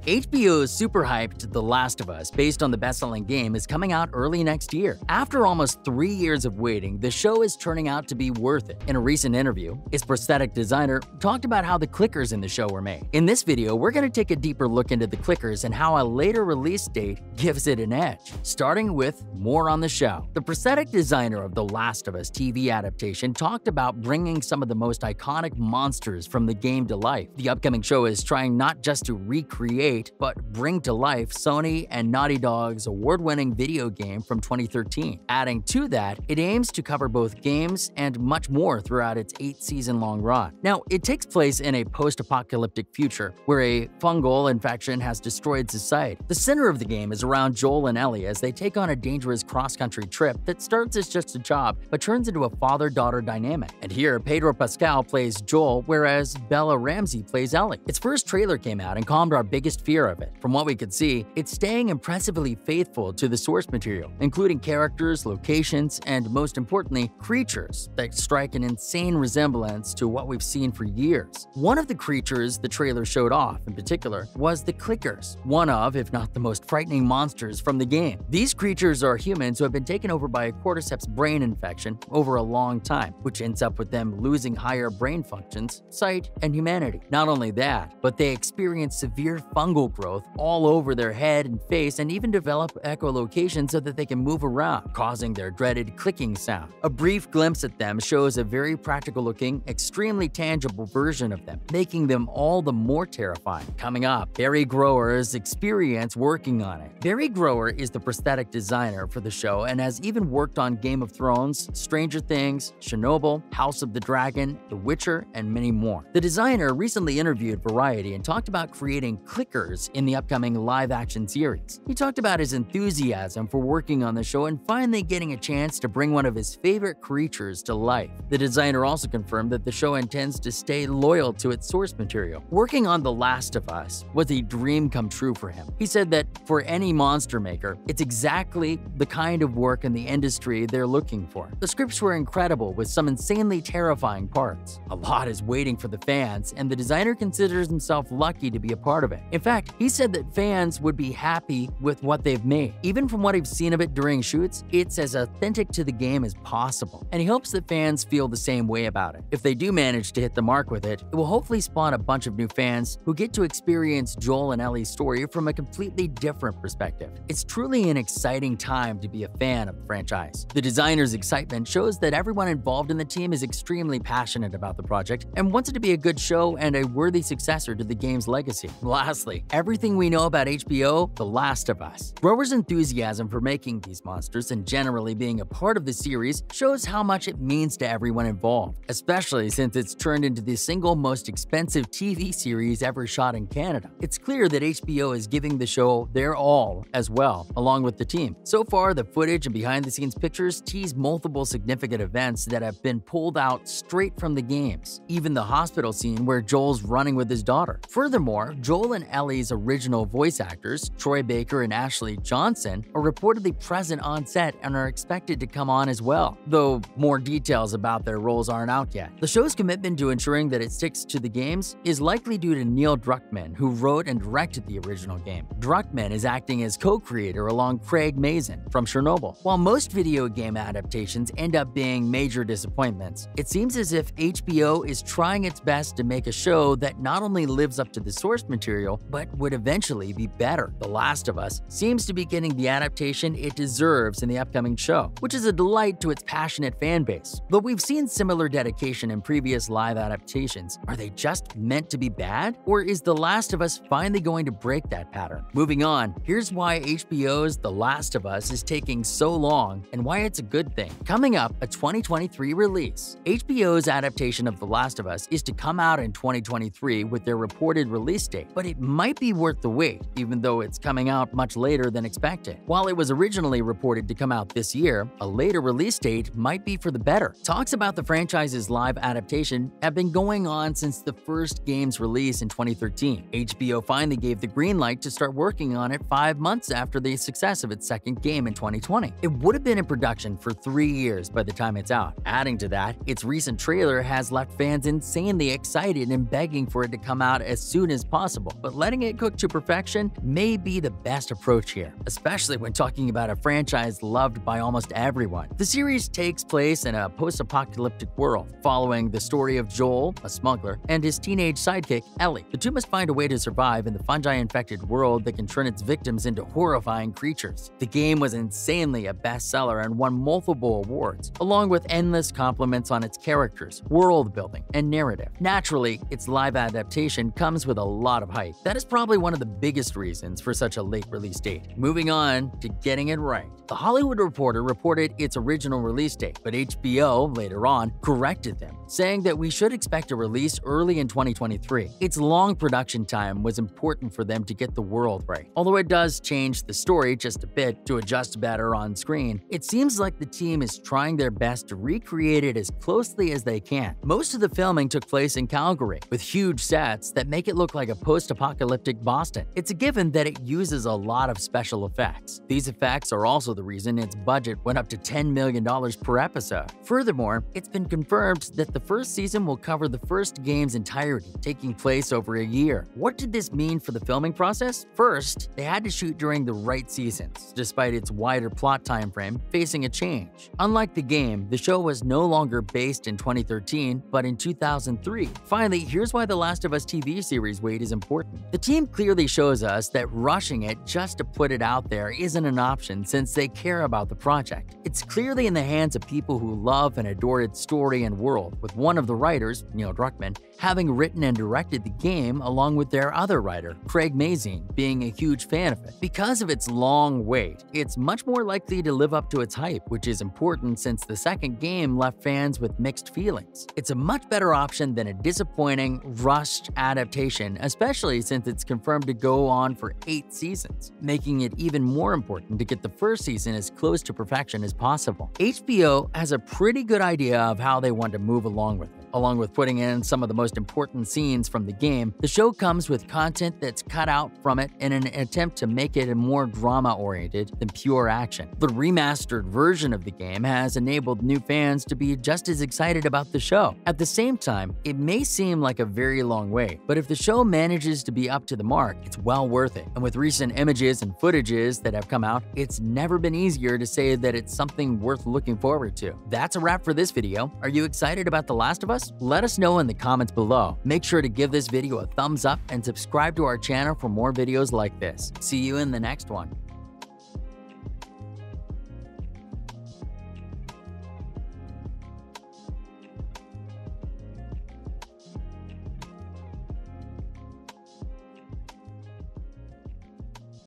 HBO's super hyped The Last of Us, based on the best-selling game, is coming out early next year. After almost 3 years of waiting, the show is turning out to be worth it. In a recent interview, its prosthetic designer talked about how the clickers in the show were made. In this video, we're going to take a deeper look into the clickers and how a later release date gives it an edge. Starting with more on the show. The prosthetic designer of The Last of Us TV adaptation talked about bringing some of the most iconic monsters from the game to life. The upcoming show is trying not just to recreate, but bring to life Sony and Naughty Dog's award-winning video game from 2013. Adding to that, it aims to cover both games and much more throughout its 8-season-long run. Now, it takes place in a post-apocalyptic future where a fungal infection has destroyed society. The center of the game is around Joel and Ellie as they take on a dangerous cross-country trip that starts as just a job but turns into a father-daughter dynamic. And here, Pedro Pascal plays Joel, whereas Bella Ramsey plays Ellie. Its first trailer came out and calmed our biggest fear of it. From what we could see, it's staying impressively faithful to the source material, including characters, locations, and most importantly, creatures that strike an insane resemblance to what we've seen for years. One of the creatures the trailer showed off, in particular, was the Clickers, one of, if not the most frightening monsters from the game. These creatures are humans who have been taken over by a cordyceps brain infection over a long time, which ends up with them losing higher brain functions, sight, and humanity. Not only that, but they experience severe fungal growth all over their head and face and even develop echolocation so that they can move around, causing their dreaded clicking sound. A brief glimpse at them shows a very practical-looking, extremely tangible version of them, making them all the more terrifying. Coming up, Barry Grower's experience working on it. Barry Grower is the prosthetic designer for the show and has even worked on Game of Thrones, Stranger Things, Chernobyl, House of the Dragon, The Witcher, and many more. The designer recently interviewed Variety and talked about creating clickers in the upcoming live-action series. He talked about his enthusiasm for working on the show and finally getting a chance to bring one of his favorite creatures to life. The designer also confirmed that the show intends to stay loyal to its source material. Working on The Last of Us was a dream come true for him. He said that for any monster maker, it's exactly the kind of work in the industry they're looking for. The scripts were incredible with some insanely terrifying parts. A lot is waiting for the fans, and the designer considers himself lucky to be a part of it. In fact, he said that fans would be happy with what they've made. Even from what I've seen of it during shoots, it's as authentic to the game as possible, and he hopes that fans feel the same way about it. If they do manage to hit the mark with it, it will hopefully spawn a bunch of new fans who get to experience Joel and Ellie's story from a completely different perspective. It's truly an exciting time to be a fan of the franchise. The designer's excitement shows that everyone involved in the team is extremely passionate about the project and wants it to be a good show and a worthy successor to the game's legacy. Lastly, everything we know about HBO, The Last of Us. Grower's enthusiasm for making these monsters and generally being a part of the series shows how much it means to everyone involved, especially since it's turned into the single most expensive TV series ever shot in Canada. It's clear that HBO is giving the show their all as well, along with the team. So far, the footage and behind-the-scenes pictures tease multiple significant events that have been pulled out straight from the games, even the hospital scene where Joel's running with his daughter. Furthermore, Joel and Ellie's original voice actors, Troy Baker and Ashley Johnson, are reportedly present on set and are expected to come on as well, though more details about their roles aren't out yet. The show's commitment to ensuring that it sticks to the games is likely due to Neil Druckmann, who wrote and directed the original game. Druckmann is acting as co-creator along Craig Mazin from Chernobyl. While most video game adaptations end up being major disappointments, it seems as if HBO is trying its best to make a show that not only lives up to the source material, but would eventually be better. The Last of Us seems to be getting the adaptation it deserves in the upcoming show, which is a delight to its passionate fan base. But we've seen similar dedication in previous live adaptations. Are they just meant to be bad? Or is The Last of Us finally going to break that pattern? Moving on, here's why HBO's The Last of Us is taking so long and why it's a good thing. Coming up, a 2023 release. HBO's adaptation of The Last of Us is to come out in 2023 with their reported release date, but it might be worth the wait, even though it's coming out much later than expected. While it was originally reported to come out this year, a later release date might be for the better. Talks about the franchise's live adaptation have been going on since the first game's release in 2013. HBO finally gave the green light to start working on it 5 months after the success of its second game in 2020. It would have been in production for 3 years by the time it's out. Adding to that, its recent trailer has left fans insanely excited and begging for it to come out as soon as possible. But letting it cook to perfection may be the best approach here, especially when talking about a franchise loved by almost everyone. The series takes place in a post-apocalyptic world, following the story of Joel, a smuggler, and his teenage sidekick, Ellie. The two must find a way to survive in the fungi-infected world that can turn its victims into horrifying creatures. The game was insanely a bestseller and won multiple awards, along with endless compliments on its characters, world building, and narrative. Naturally, its live adaptation comes with a lot of hype. That is probably one of the biggest reasons for such a late release date. Moving on to getting it right. The Hollywood Reporter reported its original release date, but HBO, later on, corrected them, saying that we should expect a release early in 2023. Its long production time was important for them to get the world right. Although it does change the story just a bit to adjust better on screen, it seems like the team is trying their best to recreate it as closely as they can. Most of the filming took place in Calgary, with huge sets that make it look like a post-apocalyptic Boston. It's a given that it uses a lot of special effects. These effects are also the reason its budget went up to $10 million per episode. Furthermore, it's been confirmed that the first season will cover the first game's entirety, taking place over a year. What did this mean for the filming process? First, they had to shoot during the right seasons, despite its wider plot timeframe facing a change. Unlike the game, the show was no longer based in 2013, but in 2003. Finally, here's why the Last of Us TV series wait is important. The team clearly shows us that rushing it just to put it out there isn't an option, since they care about the project. It's clearly in the hands of people who love and adore its story and world, with one of the writers, Neil Druckmann, having written and directed the game along with their other writer, Craig Mazin, being a huge fan of it. Because of its long wait, it's much more likely to live up to its hype, which is important since the second game left fans with mixed feelings. It's a much better option than a disappointing, rushed adaptation, especially since it's confirmed to go on for 8 seasons, making it even more important to get the first season as close to perfection as possible. HBO has a pretty good idea of how they want to move along with it. Along with putting in some of the most important scenes from the game, the show comes with content that's cut out from it in an attempt to make it more drama-oriented than pure action. The remastered version of the game has enabled new fans to be just as excited about the show. At the same time, it may seem like a very long wait, but if the show manages to be up to the mark, it's well worth it. And with recent images and footages that have come out, it's never been easier to say that it's something worth looking forward to. That's a wrap for this video. Are you excited about The Last of Us? Let us know in the comments below. Make sure to give this video a thumbs up and subscribe to our channel for more videos like this. See you in the next one.